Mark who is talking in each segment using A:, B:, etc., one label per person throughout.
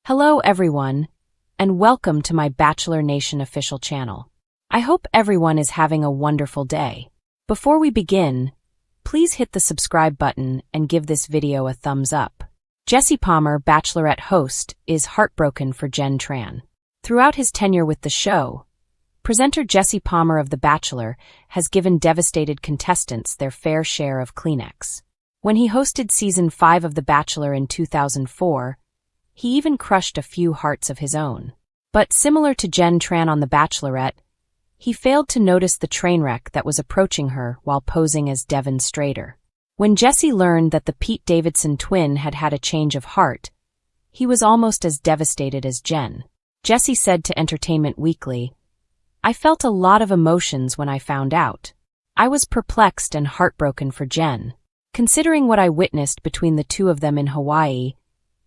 A: Hello everyone, and welcome to my Bachelor Nation official channel. I hope everyone is having a wonderful day. Before we begin, please hit the subscribe button and give this video a thumbs up. Jesse Palmer, Bachelorette host, is heartbroken for Jenn Tran. Throughout his tenure with the show, presenter Jesse Palmer of The Bachelor has given devastated contestants their fair share of Kleenex. When he hosted Season 5 of The Bachelor in 2004, he even crushed a few hearts of his own. But similar to Jenn Tran on The Bachelorette, he failed to notice the train wreck that was approaching her while posing as Devin Strader. When Jesse learned that the Pete Davidson twin had had a change of heart, he was almost as devastated as Jenn. Jesse said to Entertainment Weekly, "I felt a lot of emotions when I found out. I was perplexed and heartbroken for Jenn. Considering what I witnessed between the two of them in Hawaii,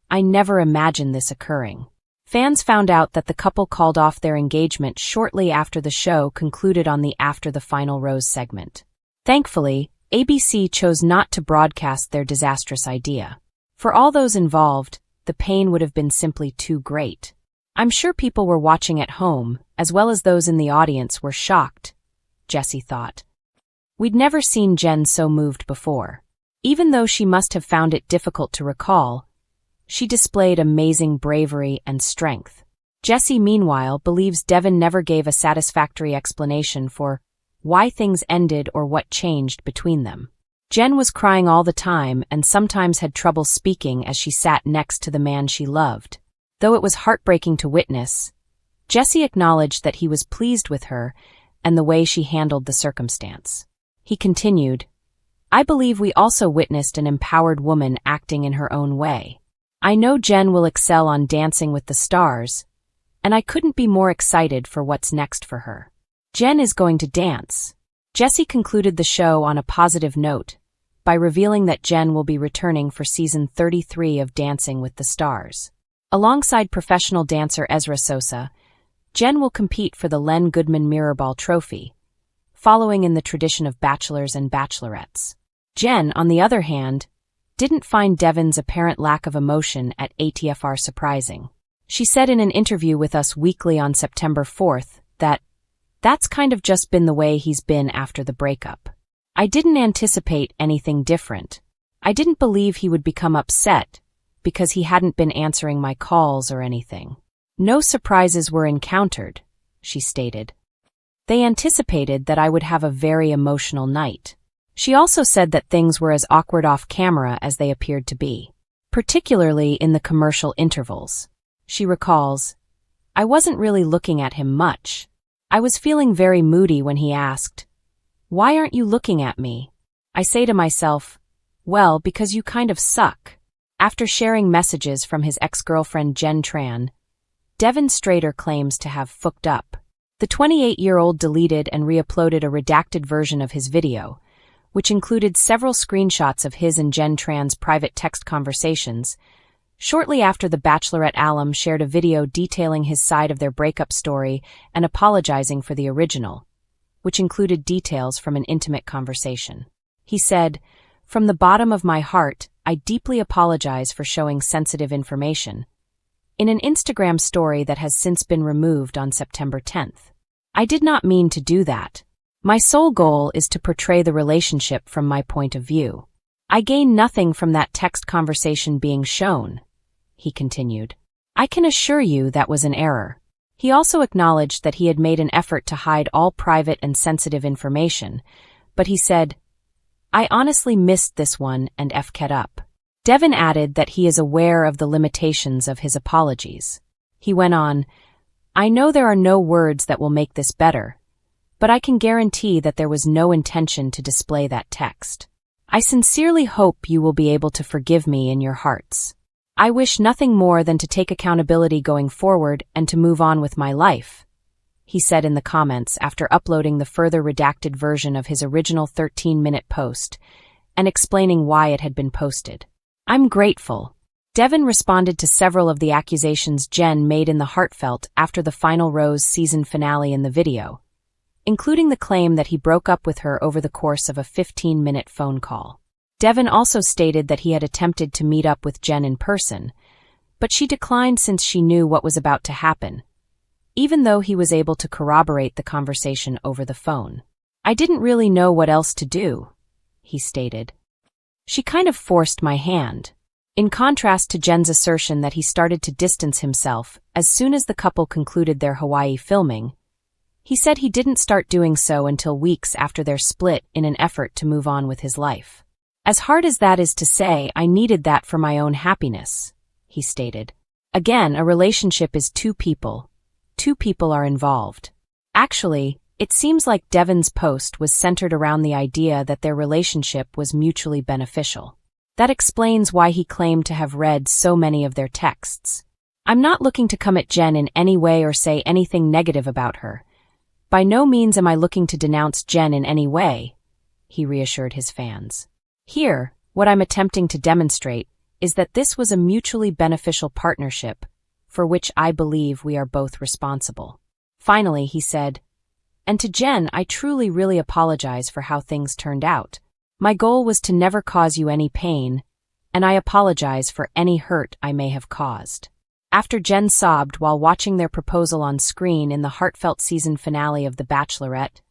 A: I never imagined this occurring." Fans found out that the couple called off their engagement shortly after the show concluded on the After the Final Rose segment. Thankfully, ABC chose not to broadcast their disastrous idea. For all those involved, the pain would have been simply too great. "I'm sure people were watching at home, as well as those in the audience were shocked," Jesse thought. "We'd never seen Jenn so moved before. Even though she must have found it difficult to recall, she displayed amazing bravery and strength." Jesse, meanwhile, believes Devin never gave a satisfactory explanation for why things ended or what changed between them. Jenn was crying all the time and sometimes had trouble speaking as she sat next to the man she loved. Though it was heartbreaking to witness, Jesse acknowledged that he was pleased with her and the way she handled the circumstance. He continued, "I believe we also witnessed an empowered woman acting in her own way. I know Jenn will excel on Dancing with the Stars, and I couldn't be more excited for what's next for her. Jenn is going to dance." Jesse concluded the show on a positive note by revealing that Jenn will be returning for Season 33 of Dancing with the Stars. Alongside professional dancer Ezra Sosa, Jenn will compete for the Len Goodman Mirrorball Trophy, following in the tradition of bachelors and bachelorettes. Jenn, on the other hand, didn't find Devin's apparent lack of emotion at ATFR surprising. She said in an interview with Us Weekly on September 4th that, "That's kind of just been the way he's been after the breakup. I didn't anticipate anything different. I didn't believe he would become upset because he hadn't been answering my calls or anything. No surprises were encountered," she stated. "They anticipated that I would have a very emotional night." She also said that things were as awkward off camera as they appeared to be, particularly in the commercial intervals. She recalls, "I wasn't really looking at him much. I was feeling very moody when he asked, 'Why aren't you looking at me?' I say to myself, 'Well, because you kind of suck.'" After sharing messages from his ex-girlfriend Jenn Tran, Devin Strader claims to have fucked up. The 28-year-old deleted and re-uploaded a redacted version of his video, which included several screenshots of his and Jenn Tran's private text conversations. Shortly after, the Bachelorette alum shared a video detailing his side of their breakup story and apologizing for the original, which included details from an intimate conversation. He said, "From the bottom of my heart, I deeply apologize for showing sensitive information," in an Instagram story that has since been removed on September 10th. "I did not mean to do that. My sole goal is to portray the relationship from my point of view. I gain nothing from that text conversation being shown," he continued. "I can assure you that was an error." He also acknowledged that he had made an effort to hide all private and sensitive information, but he said, "I honestly missed this one and f'd up." Devin added that he is aware of the limitations of his apologies. He went on, "I know there are no words that will make this better, but I can guarantee that there was no intention to display that text. I sincerely hope you will be able to forgive me in your hearts. I wish nothing more than to take accountability going forward and to move on with my life," he said in the comments after uploading the further redacted version of his original 13-minute post and explaining why it had been posted. "I'm grateful." Devin responded to several of the accusations Jenn made in the Heartfelt After the Final Rose season finale in the video, including the claim that he broke up with her over the course of a 15-minute phone call. Devin also stated that he had attempted to meet up with Jenn in person, but she declined since she knew what was about to happen, even though he was able to corroborate the conversation over the phone. "I didn't really know what else to do," he stated. "She kind of forced my hand." In contrast to Jenn's assertion that he started to distance himself as soon as the couple concluded their Hawaii filming, he said he didn't start doing so until weeks after their split in an effort to move on with his life. "As hard as that is to say, I needed that for my own happiness," he stated. Again, a relationship is two people. Two people are involved. Actually, it seems like Devin's post was centered around the idea that their relationship was mutually beneficial. That explains why he claimed to have read so many of their texts. "I'm not looking to come at Jenn in any way or say anything negative about her. By no means am I looking to denounce Jenn in any way," he reassured his fans. "Here, what I'm attempting to demonstrate is that this was a mutually beneficial partnership for which I believe we are both responsible." Finally, he said, "And to Jenn, I truly really apologize for how things turned out. My goal was to never cause you any pain, and I apologize for any hurt I may have caused." After Jenn sobbed while watching their proposal on screen in the heartfelt season finale of The Bachelorette,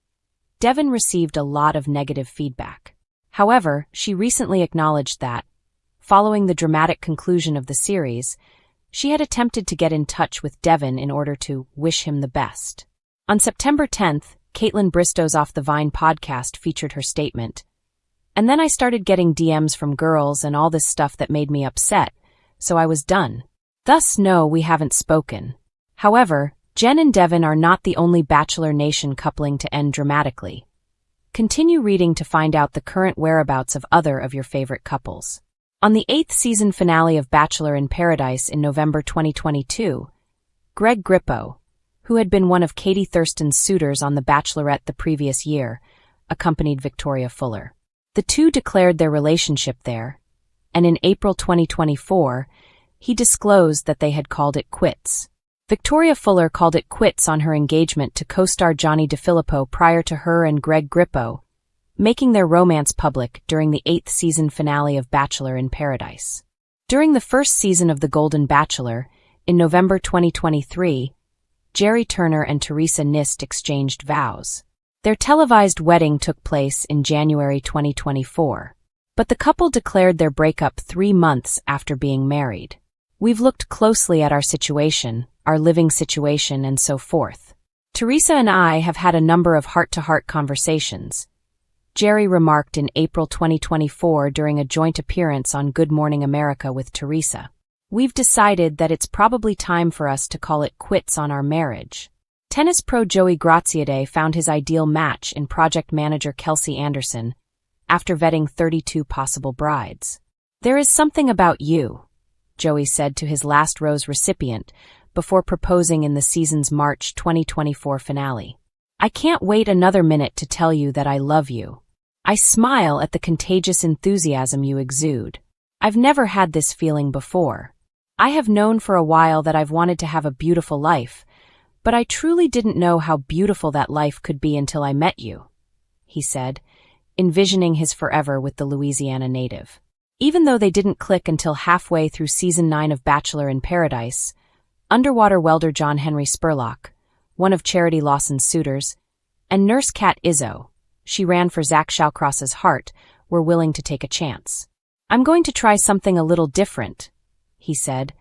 A: Devin received a lot of negative feedback. However, she recently acknowledged that, following the dramatic conclusion of the series, she had attempted to get in touch with Devin in order to wish him the best. On September 10th, Caitlin Bristow's Off the Vine podcast featured her statement, "And then I started getting DMs from girls and all this stuff that made me upset, so I was done." Thus, no, we haven't spoken. However, Jenn and Devin are not the only Bachelor Nation coupling to end dramatically. Continue reading to find out the current whereabouts of other of your favorite couples. On the 8th season finale of Bachelor in Paradise in November 2022, Greg Grippo, who had been one of Katie Thurston's suitors on The Bachelorette the previous year, accompanied Victoria Fuller. The two declared their relationship there, and in April 2024, he disclosed that they had called it quits. Victoria Fuller called it quits on her engagement to co-star Johnny DeFilippo prior to her and Greg Grippo making their romance public during the 8th season finale of Bachelor in Paradise. During the first season of The Golden Bachelor, in November 2023, Jerry Turner and Teresa Nist exchanged vows. Their televised wedding took place in January 2024, but the couple declared their breakup 3 months after being married. "We've looked closely at our situation, our living situation, and so forth. Teresa and I have had a number of heart-to-heart conversations," Jerry remarked in April 2024 during a joint appearance on Good Morning America with Teresa. "We've decided that it's probably time for us to call it quits on our marriage." Tennis pro Joey Graziadei found his ideal match in project manager Kelsey Anderson after vetting 32 possible brides. "There is something about you," Joey said to his last rose recipient before proposing in the season's March 2024 finale. "I can't wait another minute to tell you that I love you. I smile at the contagious enthusiasm you exude. I've never had this feeling before. I have known for a while that I've wanted to have a beautiful life, but I truly didn't know how beautiful that life could be until I met you," he said, envisioning his forever with the Louisiana native. Even though they didn't click until halfway through Season 9 of Bachelor in Paradise, underwater welder John Henry Spurlock, one of Charity Lawson's suitors, and nurse Kat Izzo, she ran for Zach Shawcross's heart, were willing to take a chance. "I'm going to try something a little different," he said,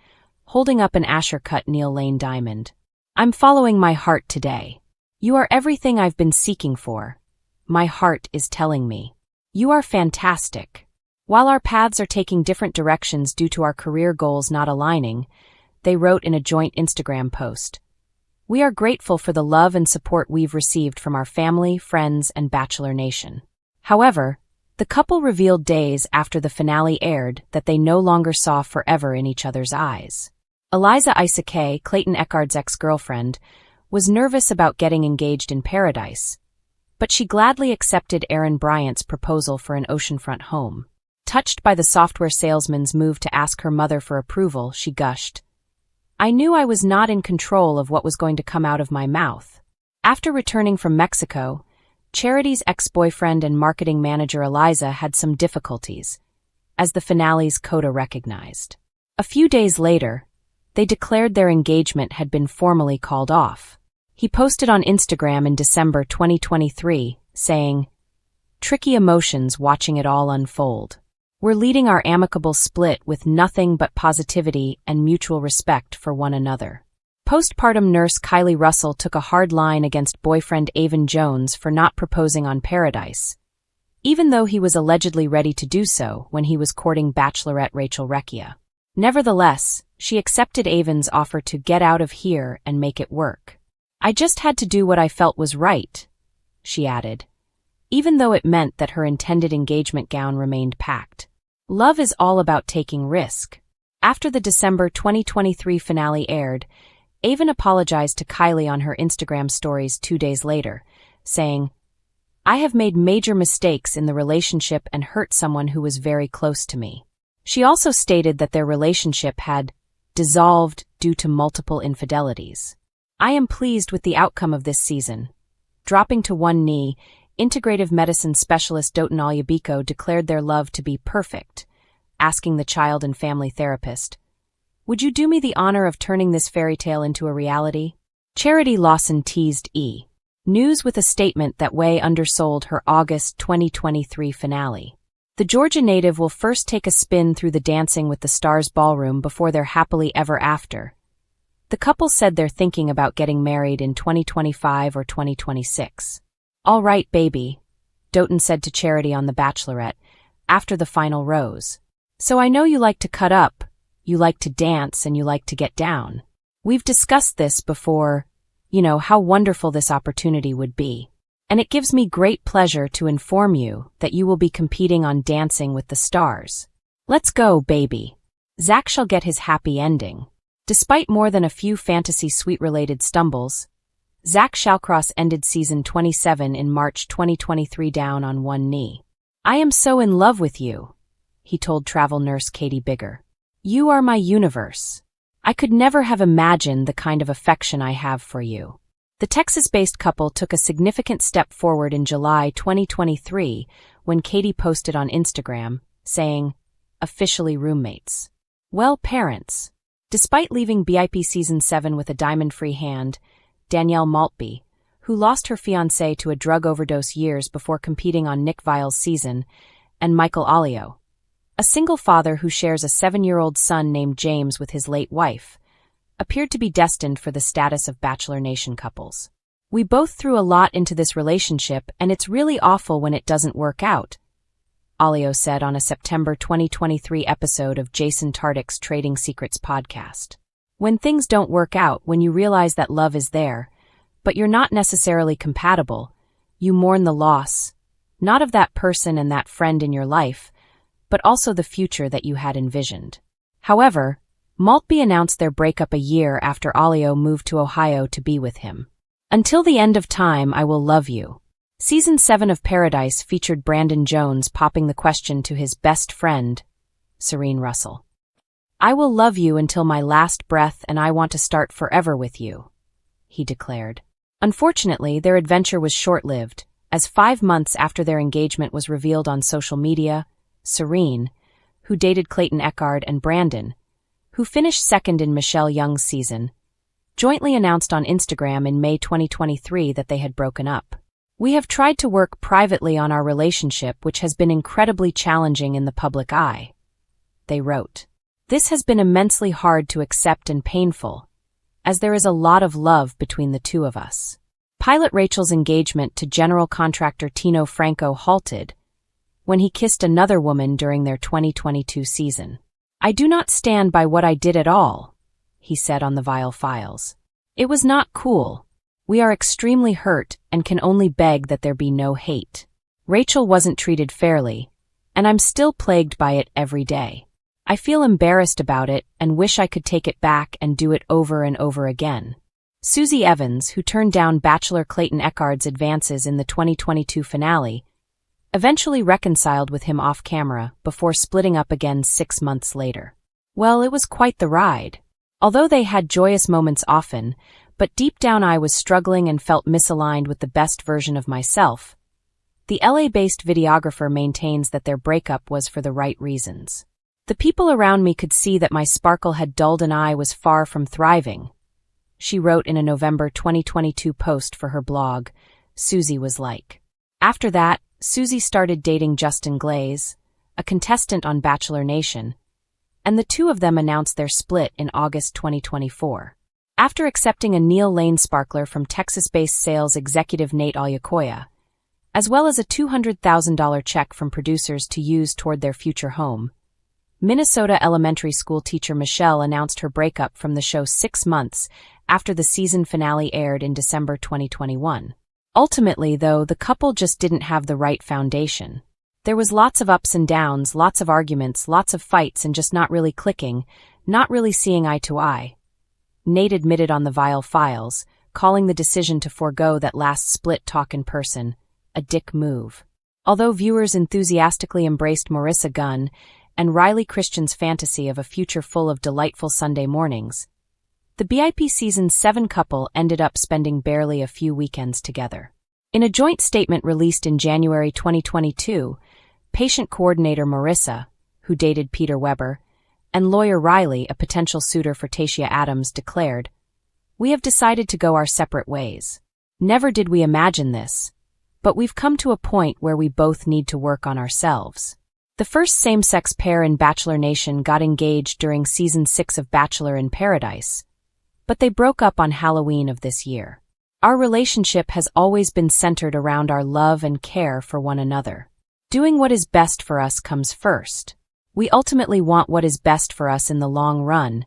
A: holding up an Asher-cut Neil Lane diamond. "I'm following my heart today. You are everything I've been seeking for. My heart is telling me. You are fantastic." While our paths are taking different directions due to our career goals not aligning, they wrote in a joint Instagram post, "We are grateful for the love and support we've received from our family, friends, and Bachelor Nation." However, the couple revealed days after the finale aired that they no longer saw forever in each other's eyes. Eliza Isake, Clayton Echard's ex-girlfriend, was nervous about getting engaged in Paradise, but she gladly accepted Aaron Bryant's proposal for an oceanfront home. Touched by the software salesman's move to ask her mother for approval, she gushed, "I knew I was not in control of what was going to come out of my mouth." After returning from Mexico, Charity's ex-boyfriend and marketing manager Eliza had some difficulties, as the finale's coda recognized. A few days later, they declared their engagement had been formally called off. He posted on Instagram in December 2023, saying, "Tricky emotions watching it all unfold. We're leading our amicable split with nothing but positivity and mutual respect for one another." Postpartum nurse Kylie Russell took a hard line against boyfriend Avon Jones for not proposing on Paradise, even though he was allegedly ready to do so when he was courting Bachelorette Rachel Recchia. Nevertheless, she accepted Avon's offer to get out of here and make it work. "I just had to do what I felt was right," she added, even though it meant that her intended engagement gown remained packed. Love is all about taking risk. After the December 2023 finale aired, Avon apologized to Kylie on her Instagram stories 2 days later, saying, "I have made major mistakes in the relationship and hurt someone who was very close to me." She also stated that their relationship had dissolved due to multiple infidelities. "I am pleased with the outcome of this season." Dropping to one knee, integrative medicine specialist Dotan Alyabiko declared their love to be perfect, asking the child and family therapist, "Would you do me the honor of turning this fairy tale into a reality?" Charity Lawson teased News with a statement that way undersold her August 2023 finale. The Georgia native will first take a spin through the Dancing with the Stars ballroom before their happily ever after. The couple said they're thinking about getting married in 2025 or 2026. "All right, baby," Dotan said to Charity on The Bachelorette, after the final rose. "So I know you like to cut up, you like to dance, and you like to get down. We've discussed this before, how wonderful this opportunity would be. And it gives me great pleasure to inform you that you will be competing on Dancing with the Stars. Let's go, baby. Zach shall get his happy ending." Despite more than a few fantasy suite-related stumbles, Zach Shallcross ended season 27 in March 2023 down on one knee. "I am so in love with you," he told travel nurse Katie Bigger. "You are my universe. I could never have imagined the kind of affection I have for you." The Texas-based couple took a significant step forward in July 2023 when Katie posted on Instagram, saying, "Officially roommates. Well, parents." Despite leaving BIP Season 7 with a diamond-free hand, Danielle Maltby, who lost her fiancé to a drug overdose years before competing on Nick Viall's season, and Michael Alio, a single father who shares a 7-year-old son named James with his late wife, appeared to be destined for the status of Bachelor Nation couples. "We both threw a lot into this relationship, and it's really awful when it doesn't work out," Alio said on a September 2023 episode of Jason Tartick's Trading Secrets podcast. "When things don't work out, when you realize that love is there, but you're not necessarily compatible, you mourn the loss, not of that person and that friend in your life, but also the future that you had envisioned." However, Maltby announced their breakup a year after Alio moved to Ohio to be with him. "Until the end of time, I will love you." Season 7 of Paradise featured Brandon Jones popping the question to his best friend, Serene Russell. "I will love you until my last breath, and I want to start forever with you," he declared. Unfortunately, their adventure was short-lived, as 5 months after their engagement was revealed on social media, Serene, who dated Clayton Echard, and Brandon, who finished second in Michelle Young's season, jointly announced on Instagram in May 2023 that they had broken up. "We have tried to work privately on our relationship, which has been incredibly challenging in the public eye," they wrote. "This has been immensely hard to accept and painful, as there is a lot of love between the two of us." Pilot Rachel's engagement to general contractor Tino Franco halted when he kissed another woman during their 2022 season. "I do not stand by what I did at all," he said on the Viall Files. "It was not cool. We are extremely hurt and can only beg that there be no hate. Rachel wasn't treated fairly, and I'm still plagued by it every day. I feel embarrassed about it and wish I could take it back and do it over and over again." Susie Evans, who turned down Bachelor Clayton Echard's advances in the 2022 finale, eventually reconciled with him off-camera before splitting up again 6 months later. "Well, it was quite the ride. Although they had joyous moments often, but deep down I was struggling and felt misaligned with the best version of myself." The LA-based videographer maintains that their breakup was for the right reasons. The people around me could see that my sparkle had dulled and I was far from thriving, she wrote in a November 2022 post for her blog, Susie Was Like. After that, Susie started dating Justin Glaze, a contestant on Bachelor Nation, and the two of them announced their split in August 2024. After accepting a Neil Lane sparkler from Texas-based sales executive Nate Alyakoya, as well as a $200,000 check from producers to use toward their future home, Minnesota elementary school teacher Michelle announced her breakup from the show 6 months after the season finale aired in December 2021. Ultimately, though, the couple just didn't have the right foundation. There was lots of ups and downs, lots of arguments, lots of fights, and just not really clicking, not really seeing eye to eye. Nate admitted on the Vile Files, calling the decision to forego that last split talk in person a dick move. Although viewers enthusiastically embraced Marissa Gunn and Riley Christian's fantasy of a future full of delightful Sunday mornings, the BIP Season 7 couple ended up spending barely a few weekends together. In a joint statement released in January 2022, patient coordinator Marissa, who dated Peter Weber, and lawyer Riley, a potential suitor for Tayshia Adams, declared, "We have decided to go our separate ways. Never did we imagine this, but we've come to a point where we both need to work on ourselves." The first same-sex pair in Bachelor Nation got engaged during Season 6 of Bachelor in Paradise, but they broke up on Halloween of this year. Our relationship has always been centered around our love and care for one another. Doing what is best for us comes first. We ultimately want what is best for us in the long run,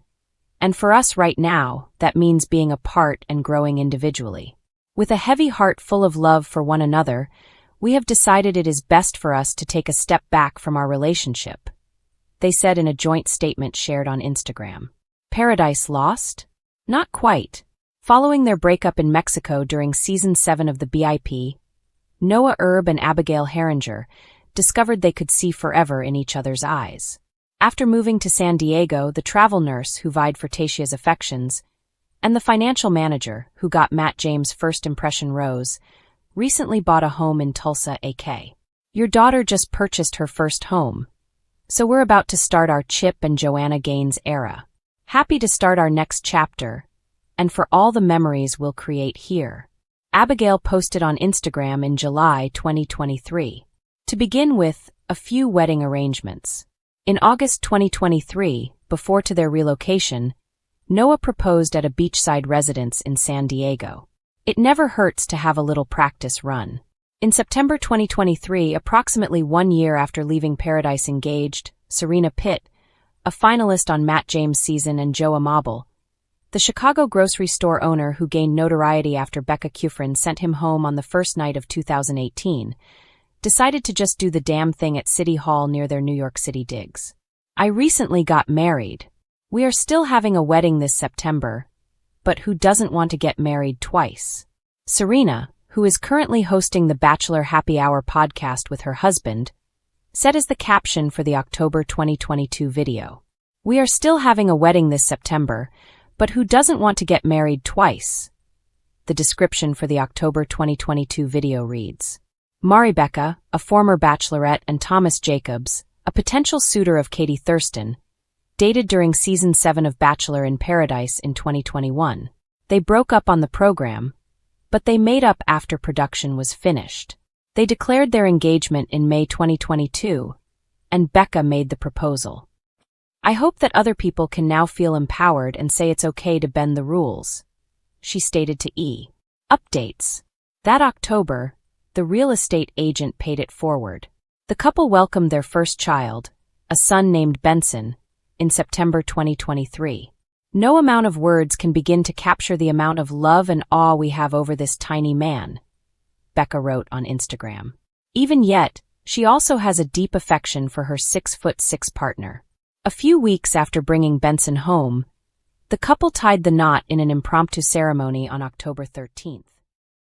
A: and for us right now, that means being apart and growing individually. With a heavy heart full of love for one another, we have decided it is best for us to take a step back from our relationship, they said in a joint statement shared on Instagram. Paradise lost? Not quite. Following their breakup in Mexico during Season 7 of the BIP, Noah Erb and Abigail Herringer discovered they could see forever in each other's eyes. After moving to San Diego, the travel nurse who vied for Tayshia's affections, and the financial manager who got Matt James' first impression rose, recently bought a home in Tulsa, AK. Your daughter just purchased her first home, so we're about to start our Chip and Joanna Gaines era. Happy to start our next chapter, and for all the memories we'll create here. Abigail posted on Instagram in July 2023. To begin with, a few wedding arrangements. In August 2023, before to their relocation, Noah proposed at a beachside residence in San Diego. It never hurts to have a little practice run. In September 2023, approximately 1 year after leaving Paradise engaged, Serena Pitt, a finalist on Matt James' season, and Joe Amabile, the Chicago grocery store owner who gained notoriety after Becca Kufrin sent him home on the first night of 2018, decided to just do the damn thing at City Hall near their New York City digs. I recently got married. We are still having a wedding this September, but who doesn't want to get married twice? Serena, who is currently hosting the Bachelor Happy Hour podcast with her husband, said as the caption for the October 2022 video. We are still having a wedding this September, but who doesn't want to get married twice? The description for the October 2022 video reads, Mari Becca, a former bachelorette, and Thomas Jacobs, a potential suitor of Katie Thurston, dated during Season 7 of Bachelor in Paradise in 2021. They broke up on the program, but they made up after production was finished. They declared their engagement in May 2022, and Becca made the proposal. I hope that other people can now feel empowered and say it's okay to bend the rules, she stated to E! Updates. That October, the real estate agent paid it forward. The couple welcomed their first child, a son named Benson, in September 2023. No amount of words can begin to capture the amount of love and awe we have over this tiny man, Becca wrote on Instagram. Even yet, she also has a deep affection for her 6'6" partner. A few weeks after bringing Benson home, the couple tied the knot in an impromptu ceremony on October 13th.